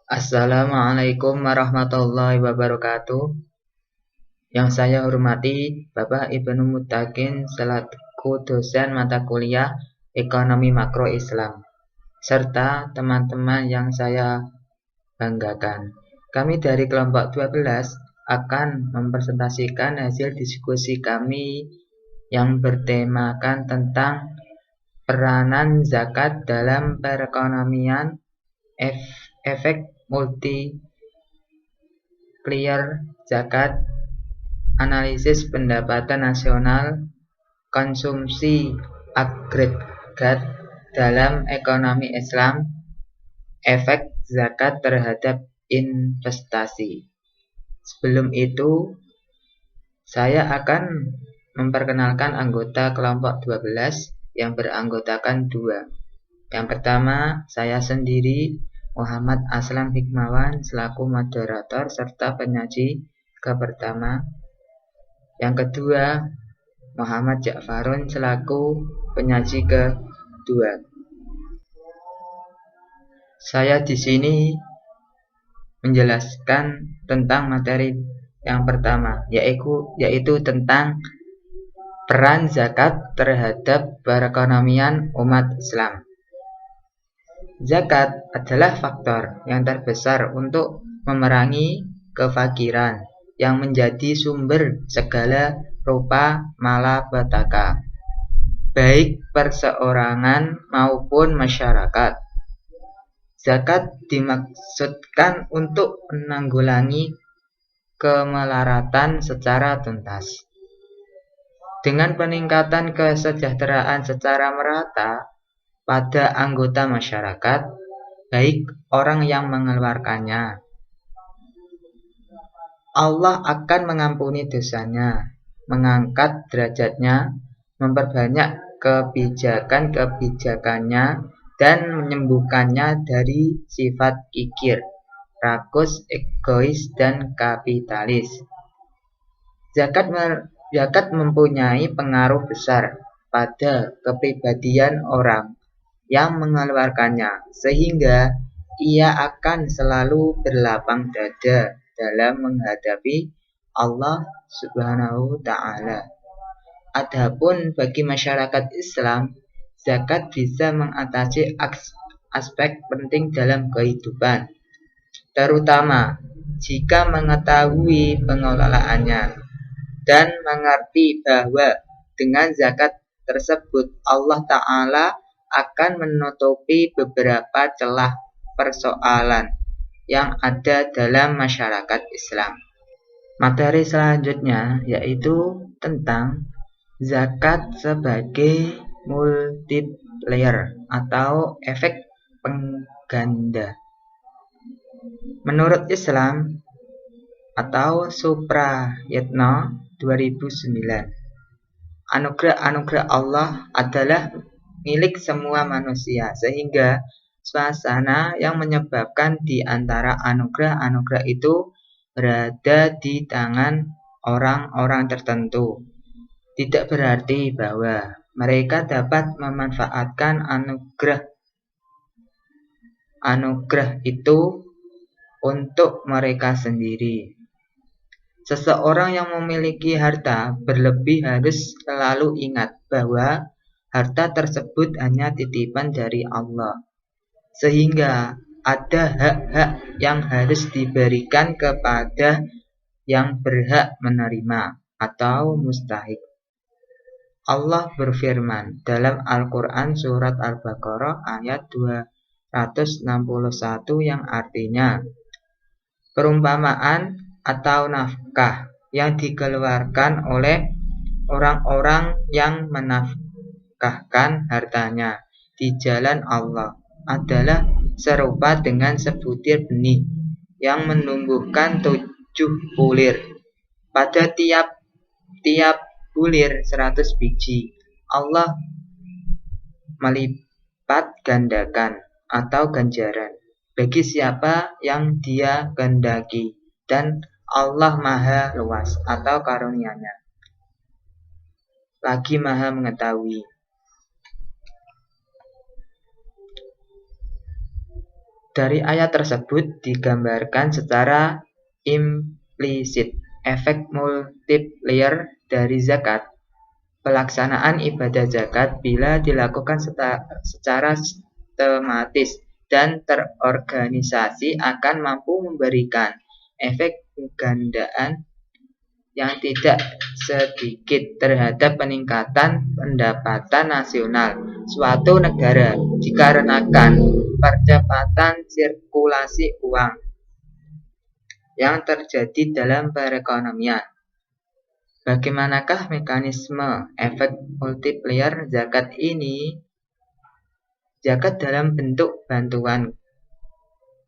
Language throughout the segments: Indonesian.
Assalamualaikum warahmatullahi wabarakatuh. Yang saya hormati Bapak Ibnu Mutakin selaku dosen mata kuliah Ekonomi Makro Islam, serta teman-teman yang saya banggakan. Kami dari kelompok 12 akan mempresentasikan hasil diskusi kami yang bertemakan tentang peranan zakat dalam perekonomian, efek multiplier zakat, analisis pendapatan nasional, konsumsi agregat dalam ekonomi Islam, efek zakat terhadap investasi. Sebelum itu, saya akan memperkenalkan anggota kelompok 12 yang beranggotakan 2. Yang pertama, saya sendiri, Muhammad Aslam Hikmawan selaku moderator serta penyaji pertama. Yang kedua, Muhammad Ja'farun selaku penyaji kedua. Saya di sini menjelaskan tentang materi yang pertama, yaitu tentang peran zakat terhadap perekonomian umat Islam. Zakat adalah faktor yang terbesar untuk memerangi kefakiran yang menjadi sumber segala rupa malapetaka, baik perseorangan maupun masyarakat. Zakat dimaksudkan untuk menanggulangi kemelaratan secara tuntas. Dengan peningkatan kesejahteraan secara merata pada anggota masyarakat, baik orang yang mengeluarkannya, Allah akan mengampuni dosanya, mengangkat derajatnya, memperbanyak kebijakan-kebijakannya, dan menyembuhkannya dari sifat kikir, rakus, egois, dan kapitalis. Zakat mempunyai pengaruh besar pada kepribadian orang yang mengeluarkannya, sehingga ia akan selalu berlapang dada dalam menghadapi Allah Subhanahu Ta'ala. Adapun bagi masyarakat Islam, zakat bisa mengatasi aspek penting dalam kehidupan, terutama jika mengetahui pengelolaannya dan mengerti bahwa dengan zakat tersebut Allah Ta'ala akan menutupi beberapa celah persoalan yang ada dalam masyarakat Islam. Materi selanjutnya yaitu tentang zakat sebagai multiplier atau efek pengganda. Menurut Islam atau Suprayitna 2009, anugerah Allah adalah milik semua manusia, sehingga suasana yang menyebabkan di antara anugerah-anugerah itu berada di tangan orang-orang tertentu. Tidak berarti bahwa mereka dapat memanfaatkan anugerah itu untuk mereka sendiri. Seseorang yang memiliki harta berlebih harus selalu ingat bahwa harta tersebut hanya titipan dari Allah, sehingga ada hak-hak yang harus diberikan kepada yang berhak menerima atau mustahik. Allah berfirman dalam Al-Quran surat Al-Baqarah ayat 261 yang artinya, perumpamaan atau nafkah yang dikeluarkan oleh orang-orang yang menafkahkan hartanya di jalan Allah adalah serupa dengan sebutir benih yang menumbuhkan 7 bulir. Pada tiap bulir 100 biji. Allah melipat gandakan atau ganjaran bagi siapa yang Dia kehendaki, dan Allah Maha luas atau karunia-Nya lagi Maha mengetahui. Dari ayat tersebut digambarkan secara implisit efek multiplier dari zakat. Pelaksanaan ibadah zakat bila dilakukan secara sistematis dan terorganisasi akan mampu memberikan efek gandaan yang tidak sedikit terhadap peningkatan pendapatan nasional suatu negara dikarenakan percepatan sirkulasi uang yang terjadi dalam perekonomian. Bagaimanakah mekanisme efek multiplier zakat ini? Zakat dalam bentuk bantuan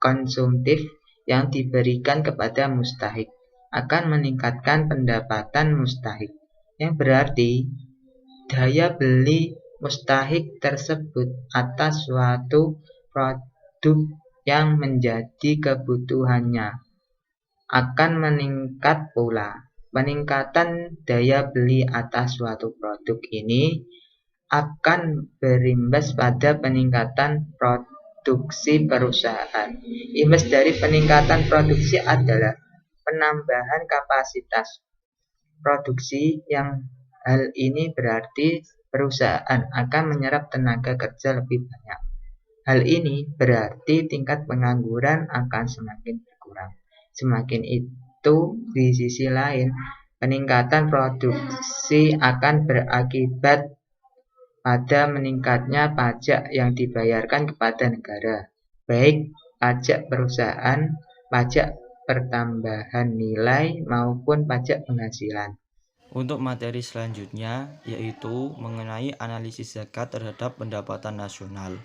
konsumtif yang diberikan kepada mustahik akan meningkatkan pendapatan mustahik, yang berarti daya beli mustahik tersebut atas suatu produk yang menjadi kebutuhannya akan meningkat pula. Peningkatan daya beli atas suatu produk ini akan berimbas pada peningkatan produksi perusahaan. Imbas dari peningkatan produksi adalah penambahan kapasitas produksi, yang hal ini berarti perusahaan akan menyerap tenaga kerja lebih banyak. Hal ini berarti tingkat pengangguran akan semakin berkurang. Semakin itu, di sisi lain, peningkatan produksi akan berakibat pada meningkatnya pajak yang dibayarkan kepada negara, baik pajak perusahaan, pajak pertambahan nilai, maupun pajak penghasilan. Untuk materi selanjutnya yaitu mengenai analisis zakat terhadap pendapatan nasional.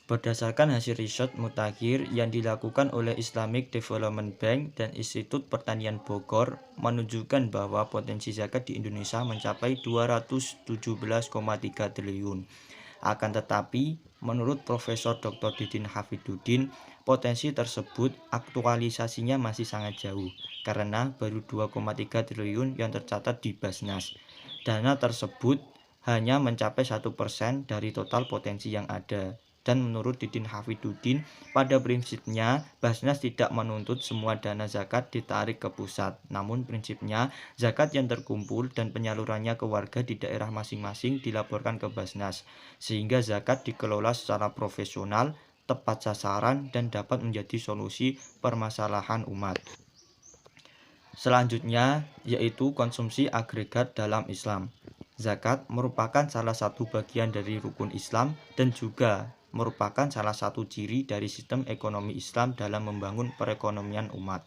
Berdasarkan hasil riset mutakhir yang dilakukan oleh Islamic Development Bank dan Institut Pertanian Bogor menunjukkan bahwa potensi zakat di Indonesia mencapai 217,3 triliun. Akan tetapi, menurut Profesor Dr. Didin Hafidudin, potensi tersebut aktualisasinya masih sangat jauh karena baru 2,3 triliun yang tercatat di Basnas. Dana tersebut hanya mencapai 1% dari total potensi yang ada. Dan menurut Didin Hafidudin, pada prinsipnya Basnas tidak menuntut semua dana zakat ditarik ke pusat. Namun prinsipnya zakat yang terkumpul dan penyalurannya ke warga di daerah masing-masing dilaporkan ke Basnas, sehingga zakat dikelola secara profesional, tepat sasaran, dan dapat menjadi solusi permasalahan umat. Selanjutnya yaitu konsumsi agregat dalam Islam. Zakat merupakan salah satu bagian dari rukun Islam dan juga merupakan salah satu ciri dari sistem ekonomi Islam dalam membangun perekonomian umat.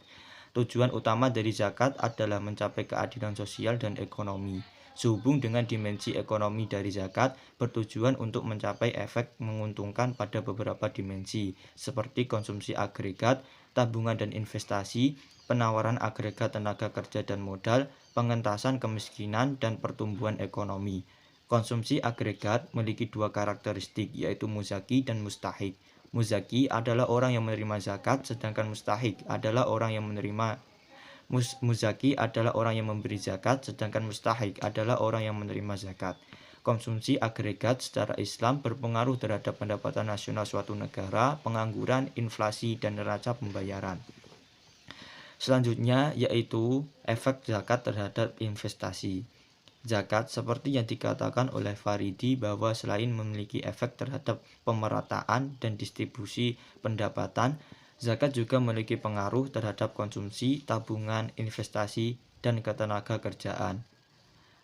Tujuan utama dari zakat adalah mencapai keadilan sosial dan ekonomi. Sehubung dengan dimensi ekonomi dari zakat, bertujuan untuk mencapai efek menguntungkan pada beberapa dimensi, seperti konsumsi agregat, tabungan dan investasi, penawaran agregat tenaga kerja dan modal, pengentasan kemiskinan, dan pertumbuhan ekonomi. Konsumsi agregat memiliki dua karakteristik, yaitu muzaki dan mustahik. Muzaki adalah orang yang menerima zakat, sedangkan mustahik adalah orang yang menerima muzaki adalah orang yang memberi zakat, sedangkan mustahik adalah orang yang menerima zakat. Konsumsi agregat secara Islam berpengaruh terhadap pendapatan nasional suatu negara, pengangguran, inflasi, dan neraca pembayaran. Selanjutnya yaitu efek zakat terhadap investasi. Zakat seperti yang dikatakan oleh Faridi bahwa selain memiliki efek terhadap pemerataan dan distribusi pendapatan, zakat juga memiliki pengaruh terhadap konsumsi, tabungan, investasi, dan ketenaga kerjaan.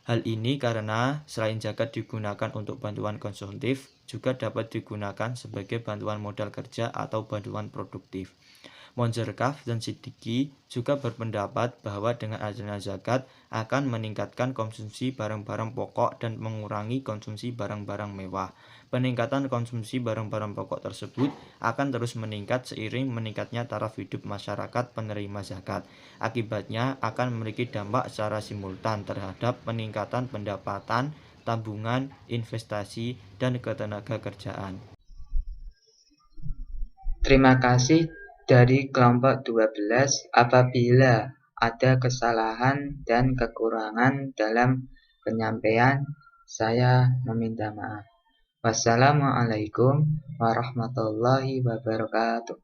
Hal ini karena selain zakat digunakan untuk bantuan konsumtif, juga dapat digunakan sebagai bantuan modal kerja atau bantuan produktif. Monzerkaf dan Siddiqi juga berpendapat bahwa dengan adanya zakat akan meningkatkan konsumsi barang-barang pokok dan mengurangi konsumsi barang-barang mewah. Peningkatan konsumsi barang-barang pokok tersebut akan terus meningkat seiring meningkatnya taraf hidup masyarakat penerima zakat. Akibatnya akan memiliki dampak secara simultan terhadap peningkatan pendapatan, tabungan, investasi, dan ketenaga kerjaan. Terima kasih. Dari kelompok 12, apabila ada kesalahan dan kekurangan dalam penyampaian, saya meminta maaf. Wassalamualaikum warahmatullahi wabarakatuh.